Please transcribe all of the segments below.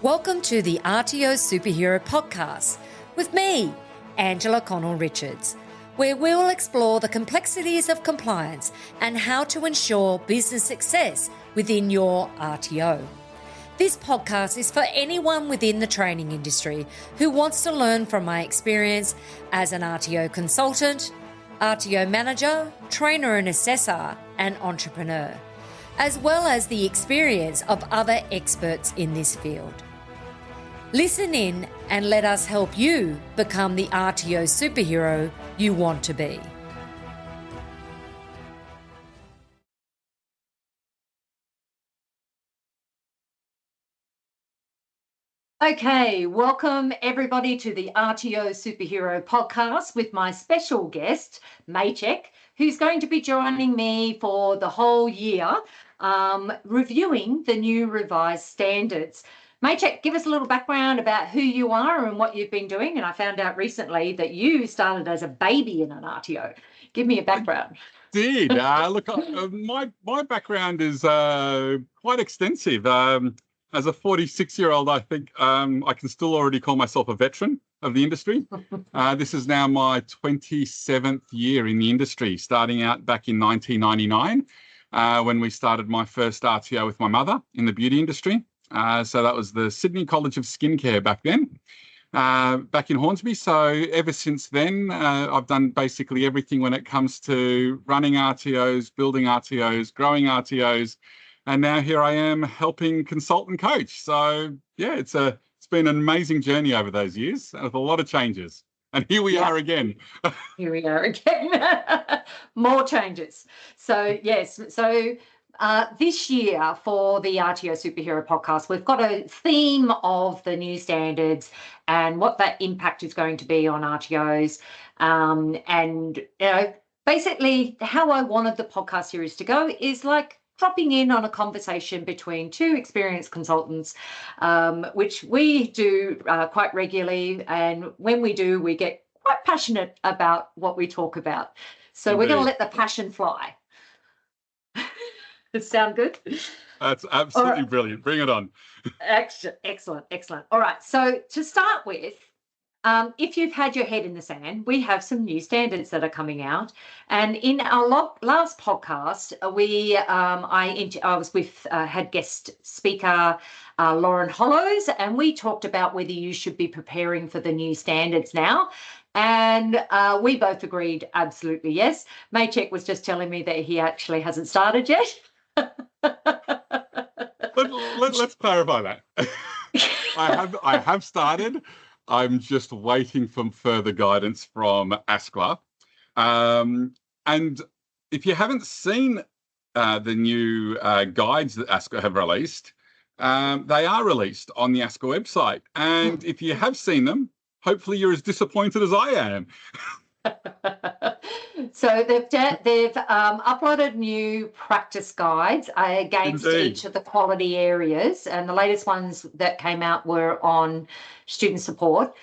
Welcome to the RTO Superhero Podcast with me, Angela Connell-Richards, where we'll explore the complexities of compliance and how to ensure business success within your RTO. This podcast is for anyone within the training industry who wants to learn from my experience as an RTO consultant, RTO manager, trainer and assessor, and entrepreneur, as well as the experience of other experts in this field. Listen in and let us help you become the RTO superhero you want to be. Okay, welcome everybody to the RTO Superhero Podcast with my special guest, Maciek, who's going to be joining me for the whole year, reviewing the new revised standards. Maciek, give us a little background about who you are and what you've been doing. And I found out recently that you started as a baby in an RTO. Give me a background. Indeed. Look, my background is quite extensive. As a 46-year-old, I think I can still already call myself a veteran of the industry. This is now my 27th year in the industry, starting out back in 1999 when we started my first RTO with my mother in the beauty industry. So that was the Sydney College of Skincare back then, back in Hornsby. So ever since then, I've done basically everything when it comes to running RTOs, building RTOs, growing RTOs. And now here I am helping consult and coach. So yeah, it's been an amazing journey over those years with a lot of changes. And here we are again. Here we are again. More changes. So yes, this year for the RTO Superhero Podcast, we've got a theme of the new standards and what that impact is going to be on RTOs. Basically how I wanted the podcast series to go is like dropping in on a conversation between two experienced consultants, which we do quite regularly. And when we do, we get quite passionate about what we talk about. So We're going to let the passion fly. Does it sound good? That's absolutely brilliant. Bring it on. Excellent. All right. So to start with, if you've had your head in the sand, we have some new standards that are coming out. And in our last podcast, I was with had guest speaker Lauren Hollows, and we talked about whether you should be preparing for the new standards now. And we both agreed, absolutely yes. Maciek was just telling me that he actually hasn't started yet. Let's clarify that. I have started. I'm just waiting for further guidance from ASQA. And if you haven't seen the new guides that ASQA have released, they are released on the ASQA website. And if you have seen them, hopefully you're as disappointed as I am. So they've uploaded new practice guides against each of the quality areas, and the latest ones that came out were on student support.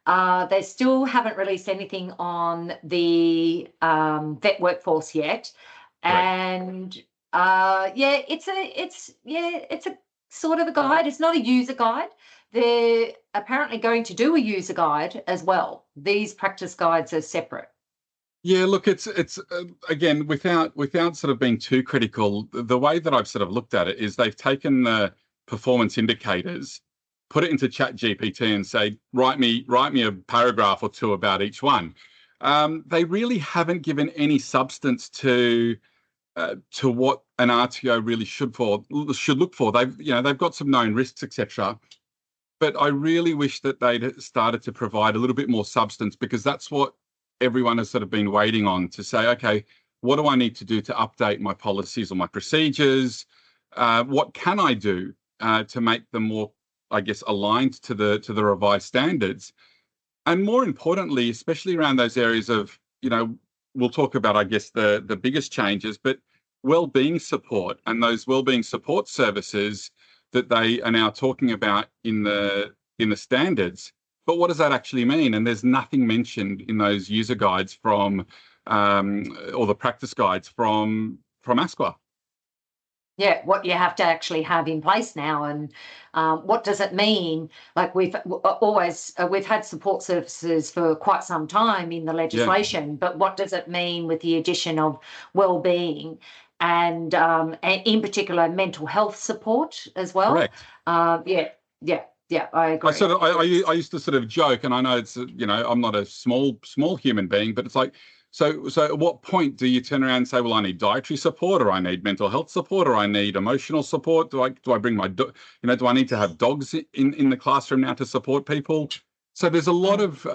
They still haven't released anything on the vet workforce yet, and it's a sort of a guide. It's not a user guide. They're apparently going to do a user guide as well. These practice guides are separate. Yeah, look, it's again, without sort of being too critical, the way that I've sort of looked at it is they've taken the performance indicators, put it into ChatGPT and say, write me a paragraph or two about each one. They really haven't given any substance to what an RTO really should look for. They've got some known risks, etc. But I really wish that they'd started to provide a little bit more substance, because that's what everyone has sort of been waiting on, to say, okay, what do I need to do to update my policies or my procedures? What can I do to make them more, I guess, aligned to the revised standards? And more importantly, especially around those areas of, we'll talk about, I guess, the biggest changes, but well-being support and those well-being support services that they are now talking about in the standards. But what does that actually mean? And there's nothing mentioned in those user guides or the practice guides from ASQA. Yeah, what you have to actually have in place now, and what does it mean? Like we've had support services for quite some time in the Yeah, legislation, but what does it mean with the addition of well-being and in particular mental health support as well? correct. Yeah, yeah, yeah, I I agree. sort of I used to sort of joke, and I know it's I'm not a small human being, but it's like so at what point do you turn around and say, well, I need dietary support, or I need mental health support, or I need emotional support? Do I bring my do I need to have dogs in the classroom now to support people? So there's a lot of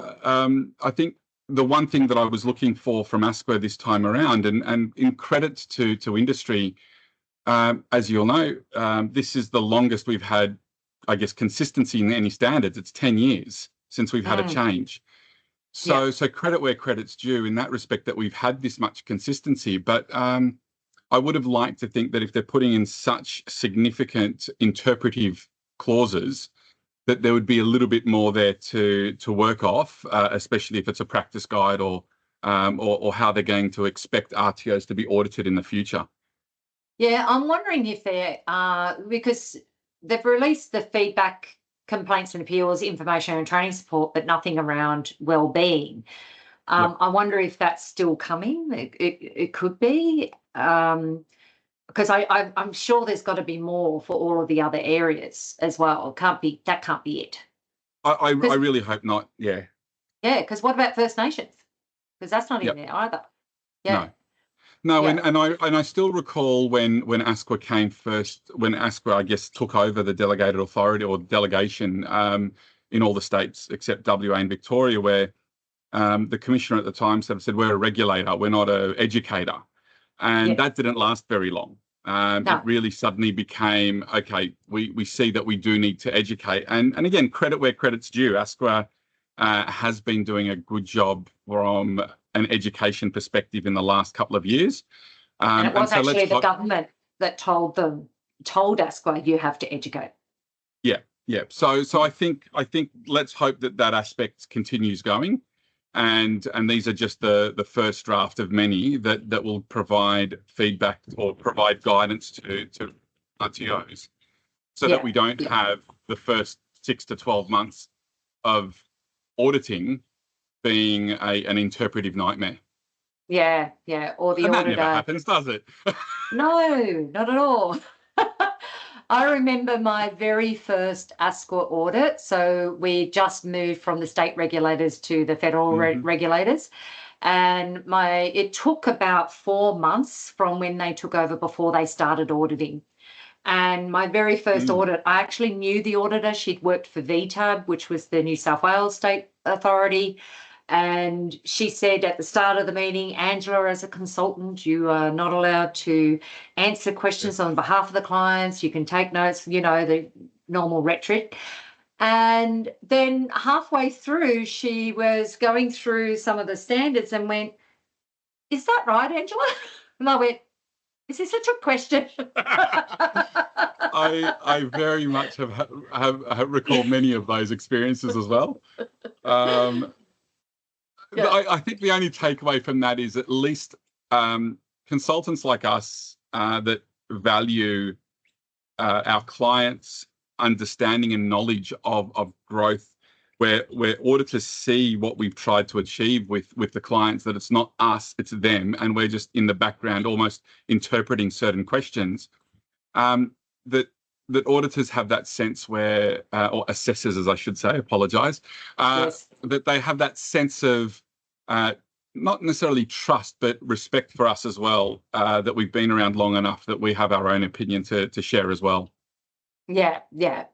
I think the one thing that I was looking for from ASQA this time around, and in credit to industry, as you'll know, this is the longest we've had, I guess, consistency in any standards. It's 10 years since we've had a change. Yeah. So credit where credit's due in that respect, that we've had this much consistency. But I would have liked to think that if they're putting in such significant interpretive clauses, that there would be a little bit more there to work off, especially if it's a practice guide or how they're going to expect RTOs to be audited in the future. Yeah, I'm wondering if they're because they've released the feedback, complaints and appeals, information and training support, but nothing around well-being. Yep. I wonder if that's still coming. It could be because I'm sure there's got to be more for all of the other areas as well. That can't be it. I really hope not. Yeah. Yeah, because what about First Nations? Because that's not in Yep. there either. Yeah. No. No, Yeah. and I still recall when ASQA came first, when ASQA, I guess, took over the delegated authority or delegation in all the states except WA and Victoria, where the commissioner at the time said, we're a regulator, we're not an educator. And that didn't last very long. No. It really suddenly became, okay, we see that we do need to educate. And again, credit where credit's due. ASQA has been doing a good job from an education perspective in the last couple of years. And it was actually the government that told ASQA you have to educate. Yeah, yeah. So I think let's hope that aspect continues going, and these are just the first draft of many that will provide feedback or provide guidance to RTOs, so that we don't have the first 6 to 12 months of auditing being an interpretive nightmare. Yeah, yeah. Or the And auditor. that never happens, does it? No, not at all. I remember my very first ASQA audit. So we just moved from the state regulators to the federal regulators. And it took about 4 months from when they took over before they started auditing. And my very first audit, I actually knew the auditor. She'd worked for VTAB, which was the New South Wales State Authority. And she said at the start of the meeting, Angela, as a consultant, you are not allowed to answer questions on behalf of the clients. You can take notes, the normal rhetoric. And then halfway through, she was going through some of the standards and went, "Is that right, Angela?" And I went, "Is this a trick question?" I very much have recall many of those experiences as well. I think the only takeaway from that is at least consultants like us that value our clients' understanding and knowledge of growth, where auditors see what we've tried to achieve with the clients, that it's not us, it's them, and we're just in the background almost interpreting certain questions. That auditors have that sense where, or assessors, as I should say, apologise, that they have that sense of not necessarily trust, but respect for us as well, that we've been around long enough that we have our own opinion to share as well. Yeah,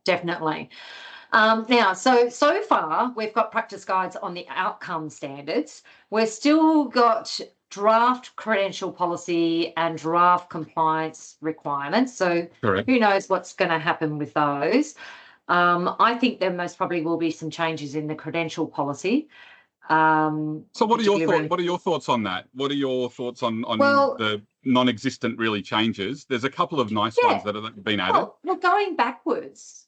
definitely. Now, so far, we've got practice guides on the outcome standards. We've still got draft credential policy and draft compliance requirements. So Correct. Who knows what's going to happen with those. I think there most probably will be some changes in the credential policy. So what are your thoughts? What are your thoughts on that? What are your thoughts on the non-existent really changes? There's a couple of nice ones that have been added. Well, going backwards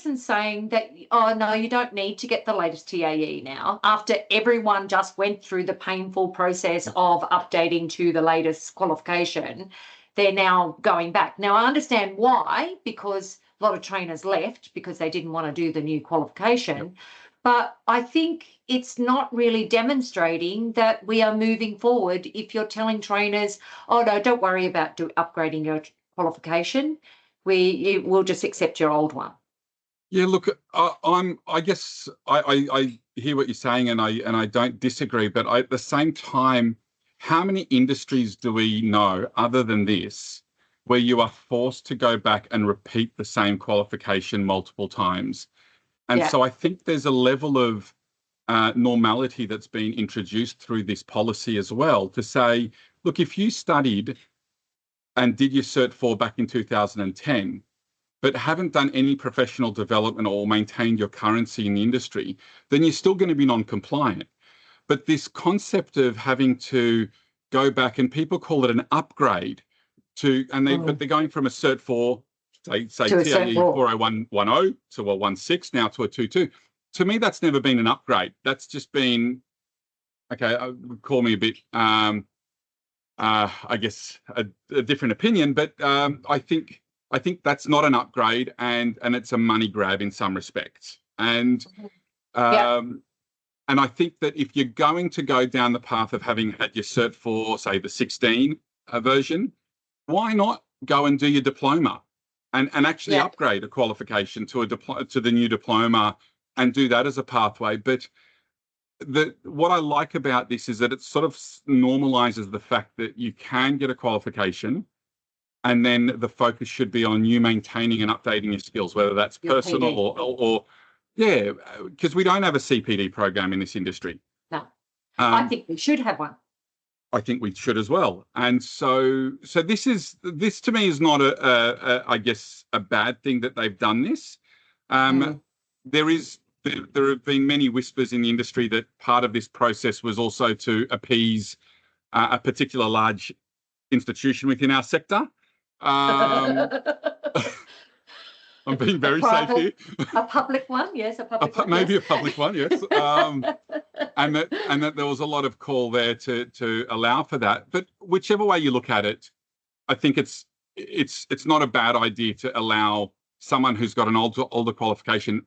and saying that, oh no, you don't need to get the latest TAE now, after everyone just went through the painful process of updating to the latest qualification. they're now going back. Now, I understand why, because a lot of trainers left because they didn't want to do the new qualification. Yep. But I think it's not really demonstrating that we are moving forward if you're telling trainers, oh, no, don't worry about upgrading your qualification. We'll just accept your old one. Yeah, look, I guess I hear what you're saying, and I don't disagree. But at the same time, how many industries do we know other than this where you are forced to go back and repeat the same qualification multiple times? And so I think there's a level of normality that's been introduced through this policy as well, to say, look, if you studied and did your Cert 4 back in 2010, but haven't done any professional development or maintained your currency in the industry, then you're still going to be non-compliant. But this concept of having to go back, and people call it an upgrade to, and but they're going from a Cert 4, say TAE 40110 to a 16, now to a 22. To me, that's never been an upgrade. That's just been, okay, call me a bit, I guess, a different opinion, but I think that's not an upgrade, and it's a money grab in some respects. And and I think that if you're going to go down the path of having had your Cert 4, say the 16 version, why not go and do your diploma and actually upgrade a qualification to to the new diploma and do that as a pathway? But what I like about this is that it sort of normalizes the fact that you can get a qualification, and then the focus should be on you maintaining and updating your skills, whether that's personal or because we don't have a CPD program in this industry. No, I think we should have one. I think we should as well. And so this to me is not I guess a bad thing that they've done this. There have been many whispers in the industry that part of this process was also to appease a particular large institution within our sector. I'm being very safe here. A public one, yes, a public one. Maybe a public one, yes. And that there was a lot of call there to allow for that. But whichever way you look at it, I think it's not a bad idea to allow someone who's got an older qualification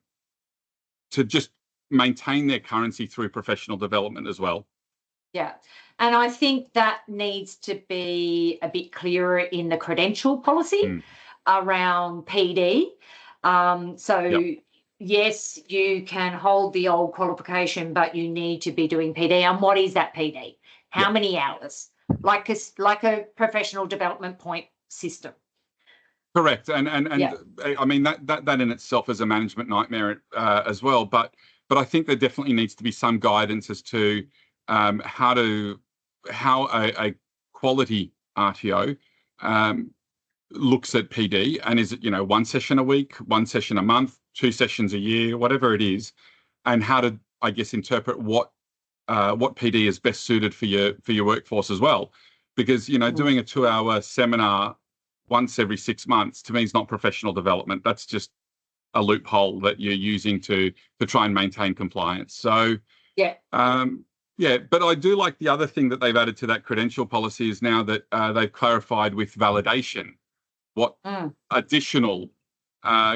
to just maintain their currency through professional development as well. Yeah. And I think that needs to be a bit clearer in the credential policy around PD. Yes, you can hold the old qualification, but you need to be doing PD. And what is that PD? How many hours? Like a professional development point system. Correct. And I mean, that in itself is a management nightmare as well. But I think there definitely needs to be some guidance as to how a quality RTO looks at PD, and is it, one session a week, one session a month, 2 sessions a year, whatever it is, and how to, I guess, interpret what PD is best suited for your workforce as well. Because doing a 2-hour seminar once every 6 months, to me, is not professional development. That's just a loophole that you're using to try and maintain compliance. So but I do like the other thing that they've added to that credential policy is now that they've clarified with validation what additional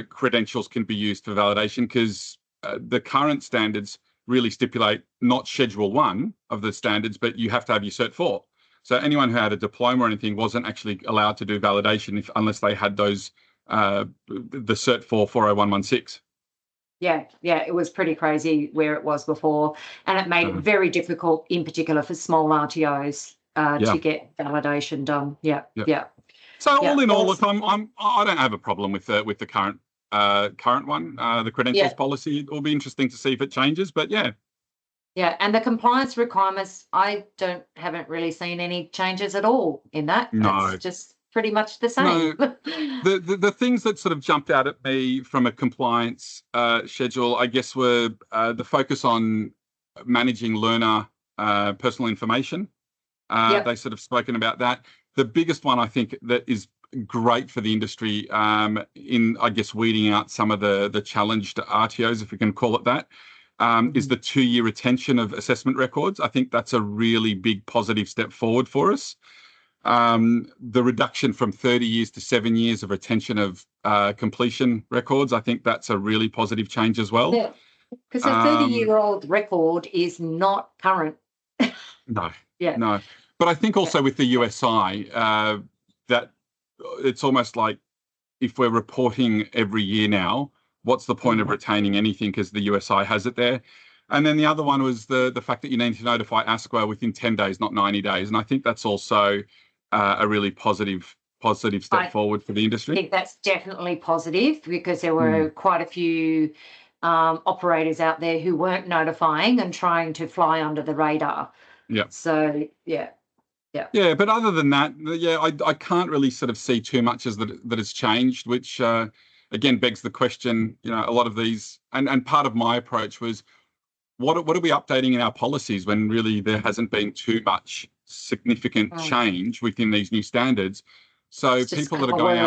credentials can be used for validation, because the current standards really stipulate not Schedule 1 of the standards, but you have to have your Cert 4. So anyone who had a diploma or anything wasn't actually allowed to do validation unless they had those the Cert 4 40116. Yeah, it was pretty crazy where it was before, and it made it very difficult, in particular for small RTOs, to get validation done. Yeah. So all in all, look, I don't have a problem with the current one, the credentials policy. It will be interesting to see if it changes, but yeah. Yeah, and the compliance requirements, I haven't really seen any changes at all in that. No. It's just pretty much the same. No. The things that sort of jumped out at me from a compliance schedule, I guess, were the focus on managing learner personal information. They sort of spoken about that. The biggest one, I think, that is great for the industry in, I guess, weeding out some of the challenged RTOs, if we can call it that, is the 2-year retention of assessment records. I think that's a really big positive step forward for us. The reduction from 30 years to 7 years of retention of completion records, I think that's a really positive change as well. Yeah, because a 30-year-old record is not current. No, Yeah. no. But I think also with the USI, that it's almost like if we're reporting every year now, what's the point of retaining anything because the USI has it there? And then the other one was the fact that you need to notify ASQA within 10 days, not 90 days. And I think that's also a really positive step forward for the industry. I think that's definitely positive because there were quite a few operators out there who weren't notifying and trying to fly under the radar. Yeah. So, yeah. Yeah, but other than that, I can't really sort of see too much as that has changed, which again begs the question, a lot of these, and part of my approach was, what are we updating in our policies when really there hasn't been too much significant change within these new standards? So people that are going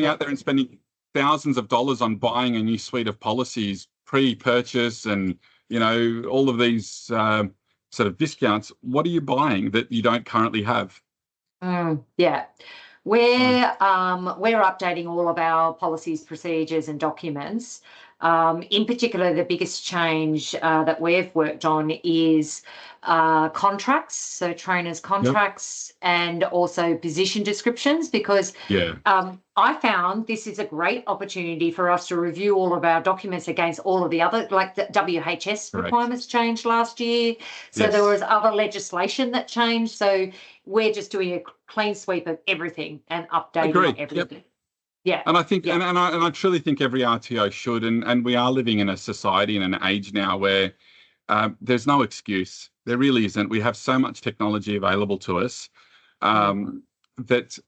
out there and spending thousands of dollars on buying a new suite of policies pre-purchase and, all of these sort of discounts, what are you buying that you don't currently have? Yeah. We're updating all of our policies, procedures and documents. In particular, the biggest change that we've worked on is contracts, so trainers' contracts and also position descriptions, because I found this is a great opportunity for us to review all of our documents against all of the other, like the WHS requirements changed last year. So there was other legislation that changed. So we're just doing a clean sweep of everything and updating everything. Yep. Yeah, and I think, and I truly think every RTO should, and we are living in a society and an age now where there's no excuse. There really isn't. We have so much technology available to us that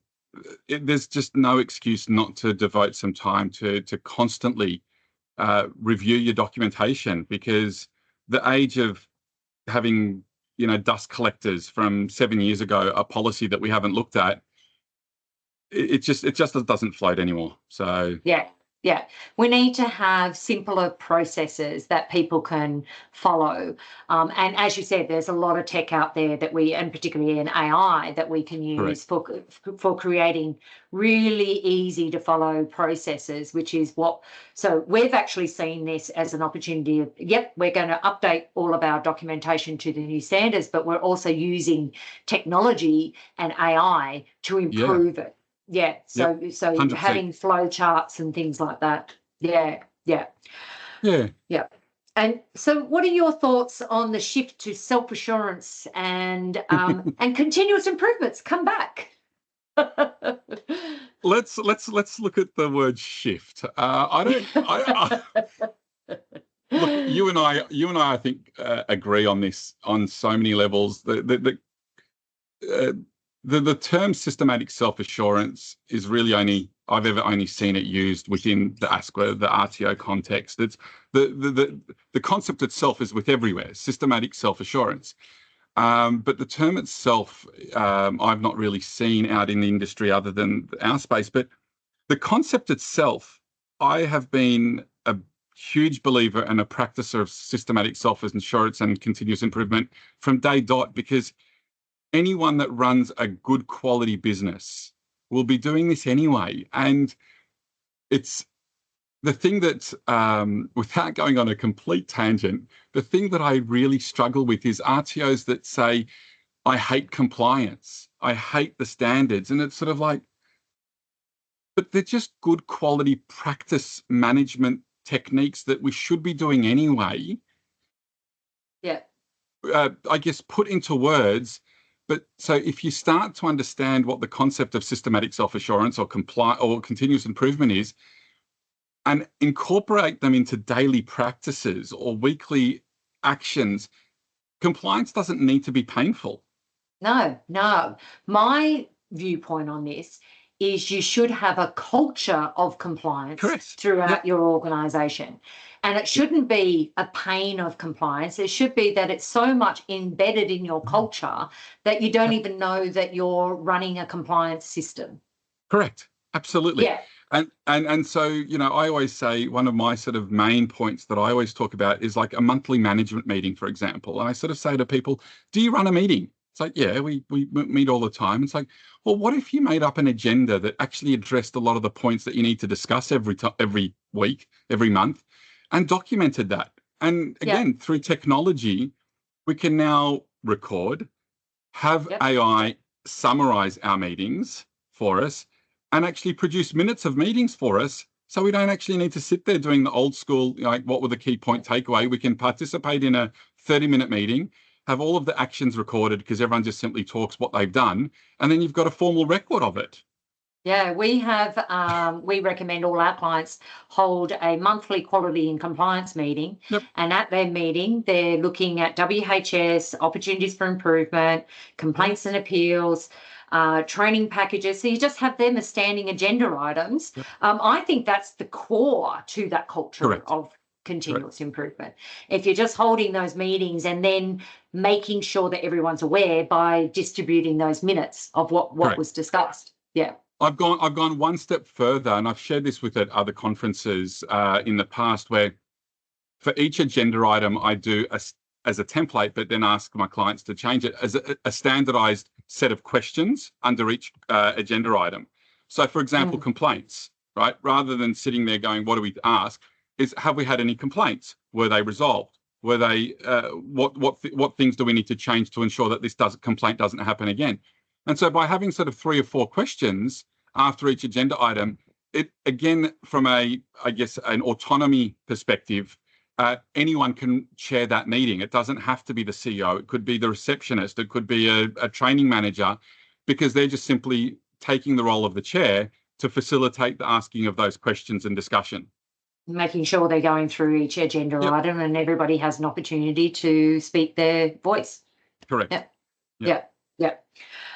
there's just no excuse not to devote some time to constantly review your documentation, because the age of having dust collectors from 7 years ago, a policy that we haven't looked at, it just doesn't float anymore. So yeah, we need to have simpler processes that people can follow. And as you said, there's a lot of tech out there that and particularly in AI, that we can use for creating really easy to follow processes, which is so we've actually seen this as an opportunity of, we're going to update all of our documentation to the new standards, but we're also using technology and AI to improve it. Yeah, so 100%. Having flow charts and things like that. Yeah. And so what are your thoughts on the shift to self-assurance and continuous improvements? Come back. Let's look at the word shift. Look, you and I think agree on this on so many levels. The term systematic self-assurance is really I've ever seen it used within the ASQA, the RTO context. It's the concept itself is with everywhere, systematic self-assurance. But the term itself, I've not really seen out in the industry other than our space. But the concept itself, I have been a huge believer and a practicer of systematic self-assurance and continuous improvement from day dot, because anyone that runs a good quality business will be doing this anyway. And it's the thing that, without going on a complete tangent, the thing that I really struggle with is RTOs that say, I hate compliance, I hate the standards. And it's sort of like, but they're just good quality practice management techniques that we should be doing anyway. Yeah. I guess put into words. But so if you start to understand what the concept of systematic self-assurance or continuous improvement is, and incorporate them into daily practices or weekly actions, compliance doesn't need to be painful. No. My viewpoint on this is you should have a culture of compliance throughout your organisation. And it shouldn't be a pain of compliance. It should be that it's so much embedded in your culture that you don't even know that you're running a compliance system. Correct. Absolutely. Yeah. And so, I always say one of my sort of main points that I always talk about is like a monthly management meeting, for example. And I sort of say to people, do you run a meeting? It's like, yeah, we meet all the time. It's like, well, what if you made up an agenda that actually addressed a lot of the points that you need to discuss every week, every month, and documented that? And again, through technology, we can now record, have AI summarize our meetings for us, and actually produce minutes of meetings for us. So we don't actually need to sit there doing the old school, like, what were the key point takeaway? We can participate in a 30-minute meeting, have all of the actions recorded because everyone just simply talks what they've done, and then you've got a formal record of it. Yeah, we have, we recommend all our clients hold a monthly quality and compliance meeting. And at their meeting, they're looking at WHS, opportunities for improvement, complaints and appeals, training packages. So you just have them as standing agenda items. I think that's the core to that culture of continuous improvement. If you're just holding those meetings and then making sure that everyone's aware by distributing those minutes of what was discussed. Yeah. I've gone one step further, and I've shared this with at other conferences in the past, where for each agenda item I do as a template, but then ask my clients to change it as a standardized set of questions under each agenda item. So, for example, complaints, right? Rather than sitting there going, what do we ask? Is, have we had any complaints? Were they resolved? Were they what things do we need to change to ensure that this complaint doesn't happen again? And so by having sort of 3 or 4 questions after each agenda item, it again, from an autonomy perspective, anyone can chair that meeting. It doesn't have to be the CEO. It could be the receptionist. It could be a training manager, because they're just simply taking the role of the chair to facilitate the asking of those questions and discussion. Making sure they're going through each agenda item and everybody has an opportunity to speak their voice. Correct. Yeah.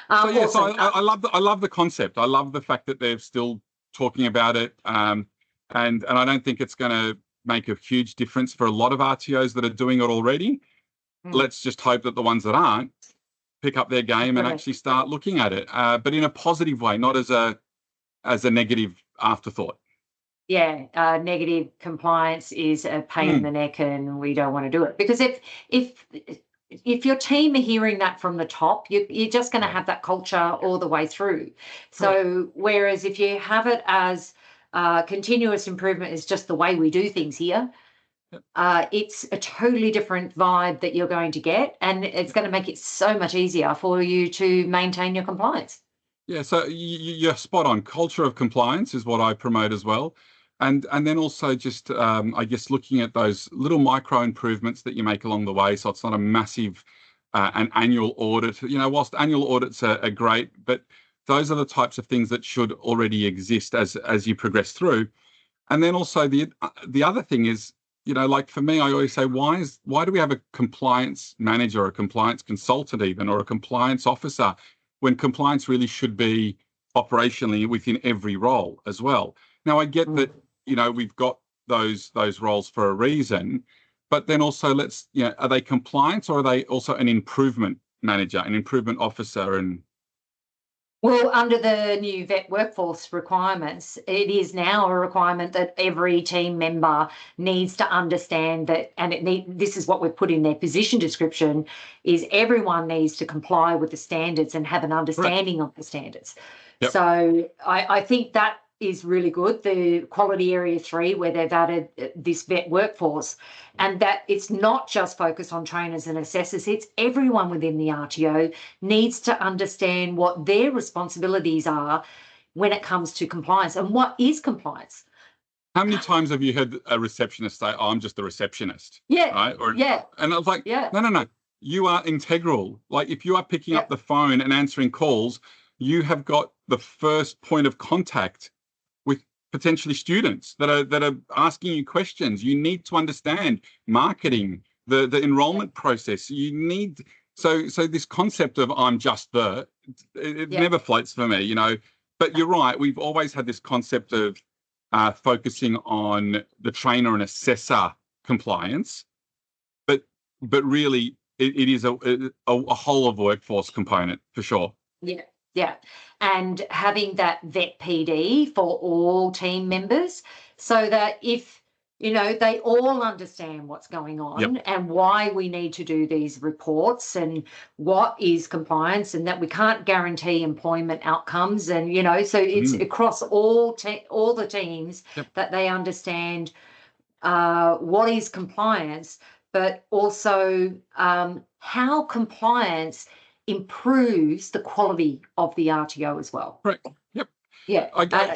So I love the concept. I love the fact that they're still talking about it, and I don't think it's going to make a huge difference for a lot of RTOs that are doing it already. Let's just hope that the ones that aren't pick up their game and actually start looking at it, but in a positive way, not as a negative afterthought. Yeah, negative compliance is a pain in the neck, and we don't want to do it, because if your team are hearing that from the top, you're just going to have that culture all the way through. So whereas if you have it as continuous improvement is just the way we do things here, it's a totally different vibe that you're going to get, and it's going to make it so much easier for you to maintain your compliance. Yeah, so you're spot on. Culture of compliance is what I promote as well. And then also just, I guess, looking at those little micro improvements that you make along the way. So it's not a massive an annual audit. You know, whilst annual audits are great, but those are the types of things that should already exist as you progress through. And then also the other thing is, you know, like for me, I always say, why do we have a compliance manager or a compliance consultant even, or a compliance officer, when compliance really should be operationally within every role as well? Now, I get that, you know, we've got those roles for a reason, but then also are they compliance, or are they also an improvement manager, an improvement officer? And well, under the new vet workforce requirements, it is now a requirement that every team member needs to understand that, and this is what we've put in their position description, is everyone needs to comply with the standards and have an understanding of the standards. So I think that is really good. The quality area 3, where they've added this vet workforce, and that it's not just focused on trainers and assessors, it's everyone within the RTO needs to understand what their responsibilities are when it comes to compliance, and what is compliance. How many times have you heard a receptionist say, "Oh, I'm just the receptionist"? Yeah. Right? And I was like, no. You are integral. Like, if you are picking up the phone and answering calls, you have got the first point of contact with potentially students that are asking you questions. You need to understand marketing, the enrollment process. You need so this concept of "I'm just it never floats for me, you know." But you're right. We've always had this concept of focusing on the trainer and assessor compliance, but really it is a whole of workforce component for sure. Yeah. And having that vet PD for all team members, so that if They all understand what's going on and why we need to do these reports and what is compliance, and that we can't guarantee employment outcomes. And, so it's across all the teams that they understand what is compliance, but also how compliance improves the quality of the RTO as well. Right. Yep. Yeah.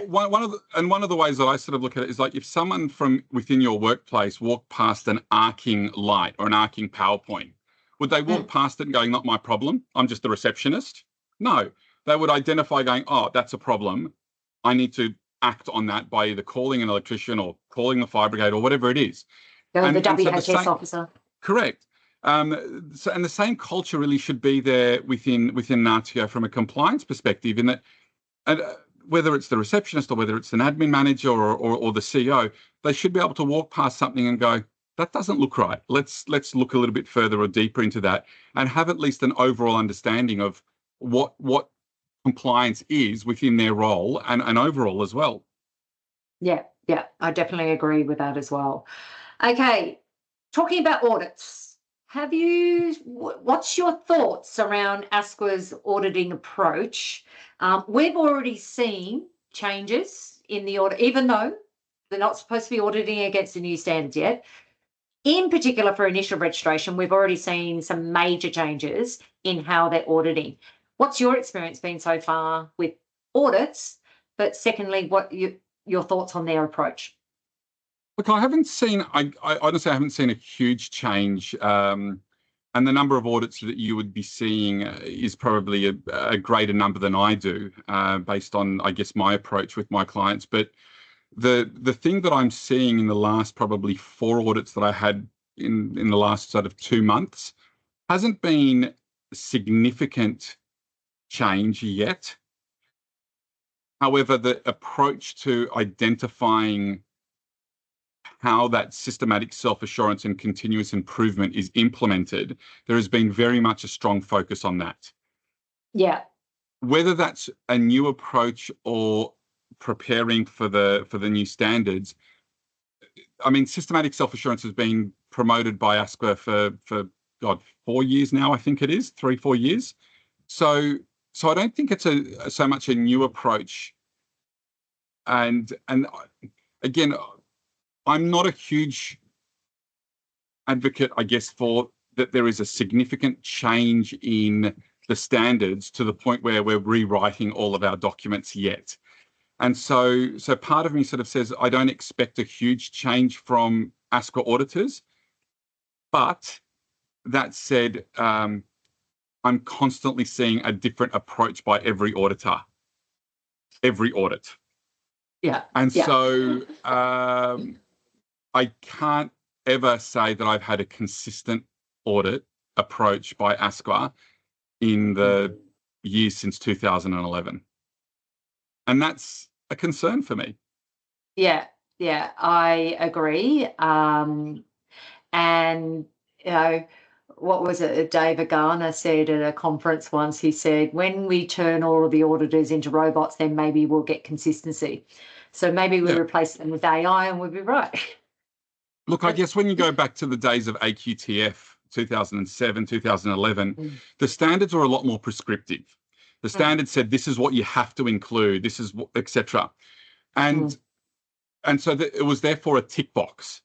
One of the ways that I sort of look at it is like if someone from within your workplace walked past an arcing light or an arcing PowerPoint, would they walk past it and going, "Not my problem, I'm just the receptionist"? No, they would identify going, "Oh, that's a problem. I need to act on that by either calling an electrician or calling the fire brigade or whatever it is." The WHS officer. Correct. And the same culture really should be there within RTO from a compliance perspective, in that, and whether it's the receptionist or whether it's an admin manager or the CEO, they should be able to walk past something and go, "That doesn't look right. Let's look a little bit further or deeper into that," and have at least an overall understanding of what compliance is within their role and overall as well. Yeah, I definitely agree with that as well. Okay, talking about audits. What's your thoughts around ASQA's auditing approach? We've already seen changes in the audit, even though they're not supposed to be auditing against the new standards yet. In particular, for initial registration, we've already seen some major changes in how they're auditing. What's your experience been so far with audits? But secondly, what your thoughts on their approach? Look, I honestly haven't seen a huge change. And the number of audits that you would be seeing is probably a greater number than I do, based on, I guess, my approach with my clients. But the thing that I'm seeing in the last probably 4 audits that I had in the last sort of 2 months hasn't been significant change yet. However, the approach to identifying how that systematic self-assurance and continuous improvement is implemented, there has been very much a strong focus on that. Yeah. Whether that's a new approach or preparing for the new standards, I mean, systematic self-assurance has been promoted by ASQA for 4 years now, I think it is, 3-4 years. So I don't think it's so much a new approach. And again, I'm not a huge advocate, I guess, for that there is a significant change in the standards to the point where we're rewriting all of our documents yet. And so part of me sort of says I don't expect a huge change from ASQA auditors. But that said, I'm constantly seeing a different approach by every auditor, every audit. Yeah. And so I can't ever say that I've had a consistent audit approach by ASQA in the years since 2011. And that's a concern for me. Yeah, I agree. And, what was it? David Garner said at a conference once, he said, when we turn all of the auditors into robots, then maybe we'll get consistency. So maybe we replace them with AI and we'll be right. Look, I guess when you go back to the days of AQTF, 2007, 2011, the standards were a lot more prescriptive. The standard said, this is what you have to include, this is what, etc. And so it was therefore a tick box.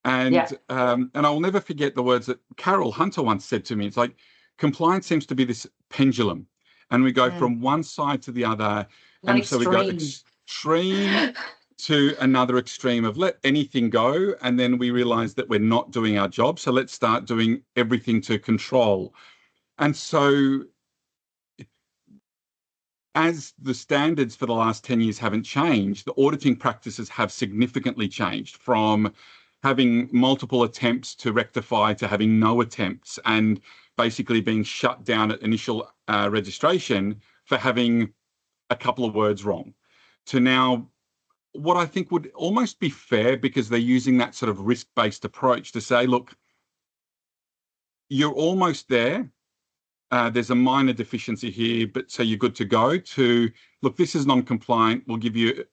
And I'll never forget the words that Carol Hunter once said to me. It's like, compliance seems to be this pendulum, and we go from one side to the other. And so we go extreme to another extreme of let anything go, and then we realize that we're not doing our job, so let's start doing everything to control. And so as the standards for the last 10 years haven't changed, the auditing practices have significantly changed, from having multiple attempts to rectify to having no attempts, and basically being shut down at initial registration for having a couple of words wrong, to now what I think would almost be fair, because they're using that sort of risk-based approach to say, look, you're almost there. There's a minor deficiency here, but so you're good to go, to, look, this is non-compliant. We'll give you,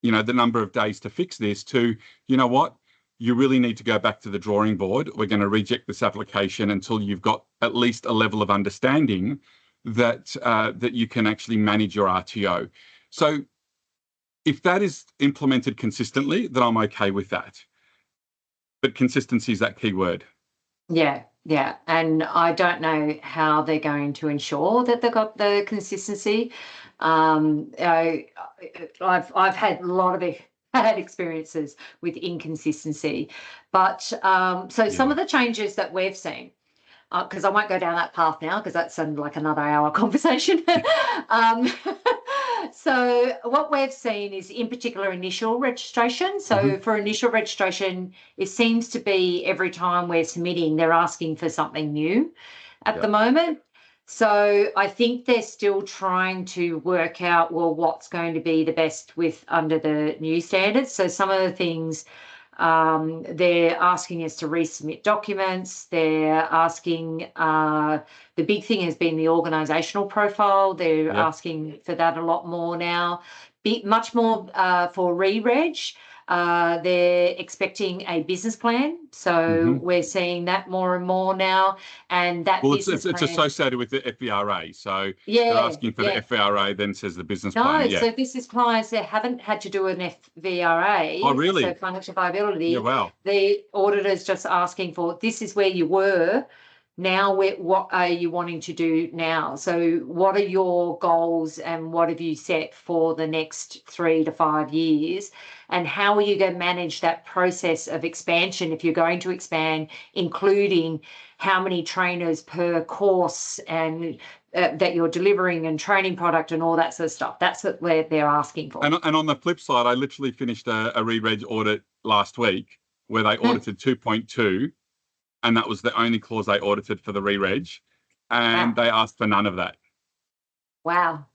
the number of days to fix this, to, you know what, you really need to go back to the drawing board. We're going to reject this application until you've got at least a level of understanding that that you can actually manage your RTO. So if that is implemented consistently, then I'm okay with that. But consistency is that key word. Yeah. And I don't know how they're going to ensure that they've got the consistency. I've had a lot of bad experiences with inconsistency. But some of the changes that we've seen, because I won't go down that path now because that's like another hour conversation. So what we've seen is in particular initial registration. So for initial registration, it seems to be every time we're submitting, they're asking for something new at the moment. So I think they're still trying to work out, well, what's going to be the best with under the new standards. So some of the things they're asking us to resubmit documents. They're asking, the big thing has been the organisational profile. They're asking for that a lot more now. Much more for re-reg. They're expecting a business plan. So we're seeing that more and more now. And that it's associated with the FVRA. So they're asking for the FVRA, then says the business plan. So this is clients that haven't had to do an FVRA. Oh, really? So financial viability. Yeah, wow. The auditor's just asking for, this is where you were. Now, what are you wanting to do now? So what are your goals and what have you set for the next 3 to 5 years? And how are you going to manage that process of expansion if you're going to expand, including how many trainers per course and that you're delivering and training product and all that sort of stuff? That's what they're asking for. And on the flip side, I literally finished a re-reg audit last week where they audited 2.2. And that was the only clause they audited for the re-reg. And they asked for none of that. Wow.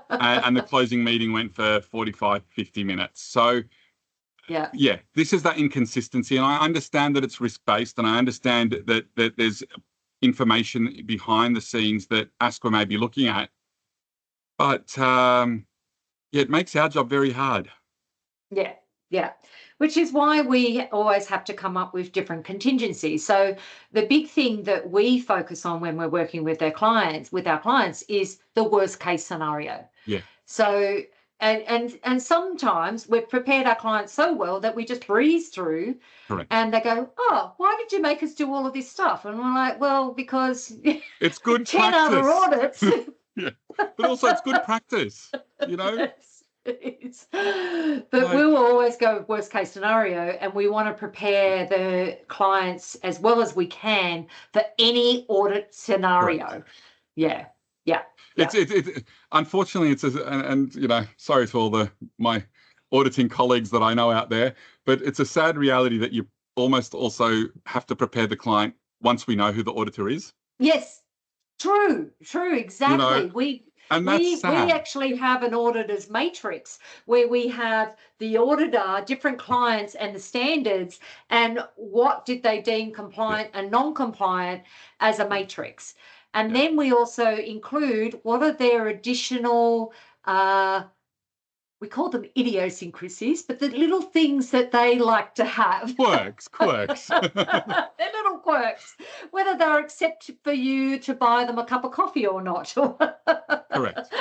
and the closing meeting went for 45, 50 minutes. So, this is that inconsistency. And I understand that it's risk-based, and I understand that there's information behind the scenes that ASQA may be looking at. But, it makes our job very hard. Yeah. Which is why we always have to come up with different contingencies. So the big thing that we focus on when we're working with our clients is the worst case scenario. Yeah. So and sometimes we've prepared our clients so well that we just breeze through. Correct. And they go, oh, why did you make us do all of this stuff? And we're like, well, because it's good 10 practice. other audits. Yeah. But also it's good practice, But we will always go with worst case scenario, and we want to prepare the clients as well as we can for any audit scenario. Correct. Yeah. It's unfortunately sorry to all my auditing colleagues that I know out there, but it's a sad reality that you almost also have to prepare the client once we know who the auditor is. Yes, true, exactly. We actually have an auditor's matrix where we have the auditor, different clients and the standards, and what did they deem compliant and non-compliant as a matrix. And then we also include what are their additional, we call them idiosyncrasies, but the little things that they like to have. Quirks. They're little quirks, whether they're accepted for you to buy them a cup of coffee or not. Correct.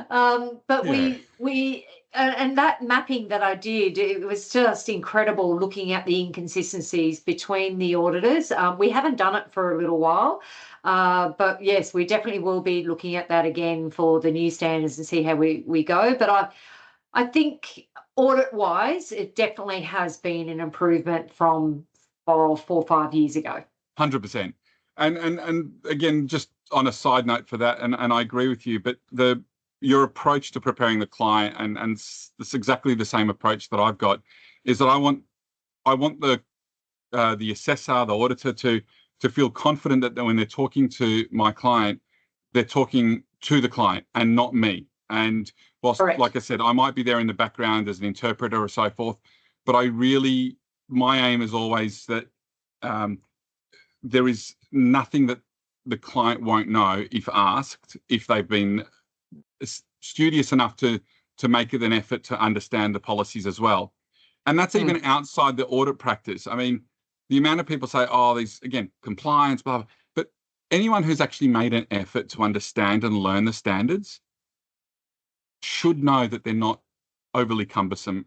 But we and that mapping that I did, it was just incredible looking at the inconsistencies between the auditors. We haven't done it for a little while. But yes, we definitely will be looking at that again for the new standards and see how we go. But I think audit-wise, it definitely has been an improvement from 4 or 5 years ago. 100%. And again, just on a side note for that, and I agree with you, but your approach to preparing the client, and it's exactly the same approach that I've got, is that I want the assessor, the auditor to feel confident that when they're talking to my client, they're talking to the client and not me. And whilst, like I said, I might be there in the background as an interpreter or so forth, but my aim is always that there is nothing that the client won't know if asked, if they've been studious enough to make it an effort to understand the policies as well. And that's even outside the audit practice. I mean, the amount of people say, oh, these, again, compliance, blah, blah. But anyone who's actually made an effort to understand and learn the standards should know that they're not overly cumbersome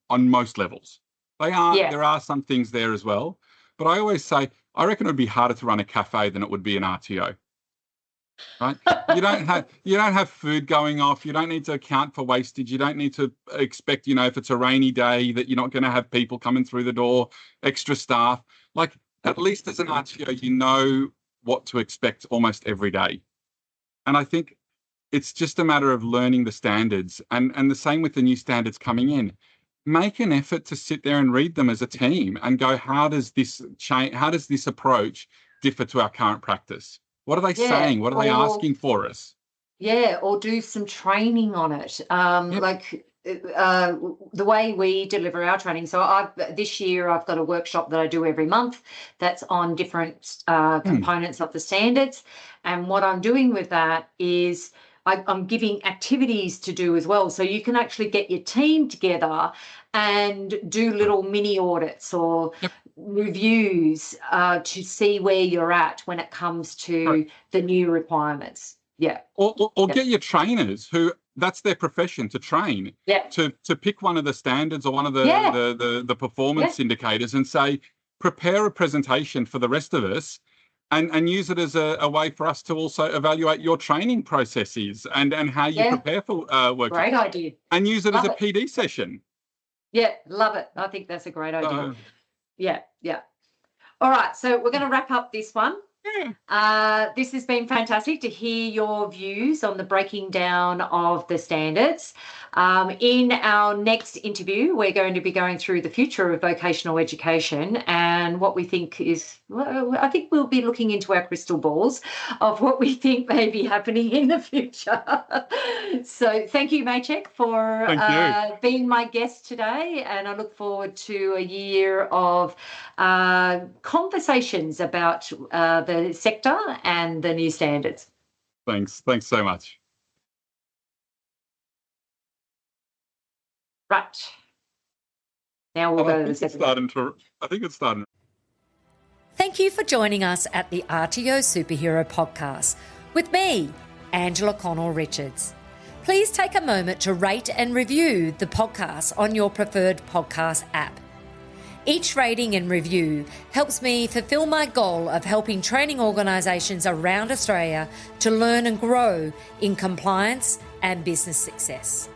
on most levels. They are. Yeah. There are some things there as well. But I always say, I reckon it would be harder to run a cafe than it would be an RTO. Right? You don't have food going off. You don't need to account for wastage. You don't need to expect, if it's a rainy day, that you're not going to have people coming through the door, extra staff. Like, at least as an RTO, you know what to expect almost every day. And I think it's just a matter of learning the standards, and the same with the new standards coming in. Make an effort to sit there and read them as a team and go, how does this change? How does this approach differ to our current practice? What are they saying? What are they asking for us? Yeah, or do some training on it. Like the way we deliver our training. So this year I've got a workshop that I do every month that's on different components of the standards. And what I'm doing with that is I'm giving activities to do as well. So you can actually get your team together and do little mini audits or reviews to see where you're at when it comes to the new requirements. Yeah. Or get your trainers who that's their profession, to train. Yeah. To pick one of the standards or one of the performance indicators and say, prepare a presentation for the rest of us. And use it as a way for us to also evaluate your training processes and how you prepare for work. Great idea. And use it as a PD session. Yeah, love it. I think that's a great idea. Yeah. All right, so we're going to wrap up this one. This has been fantastic to hear your views on the breaking down of the standards. In our next interview, we're going to be going through the future of vocational education and what we think is, I think we'll be looking into our crystal balls of what we think may be happening in the future. So thank you, Maciek, for being my guest today. And I look forward to a year of conversations about the sector and the new standards. Thanks so much. Right. Now we'll go to the second. I think it's starting. Thank you for joining us at the RTO Superhero Podcast with me, Angela Connell-Richards. Please take a moment to rate and review the podcast on your preferred podcast app. Each rating and review helps me fulfill my goal of helping training organisations around Australia to learn and grow in compliance and business success.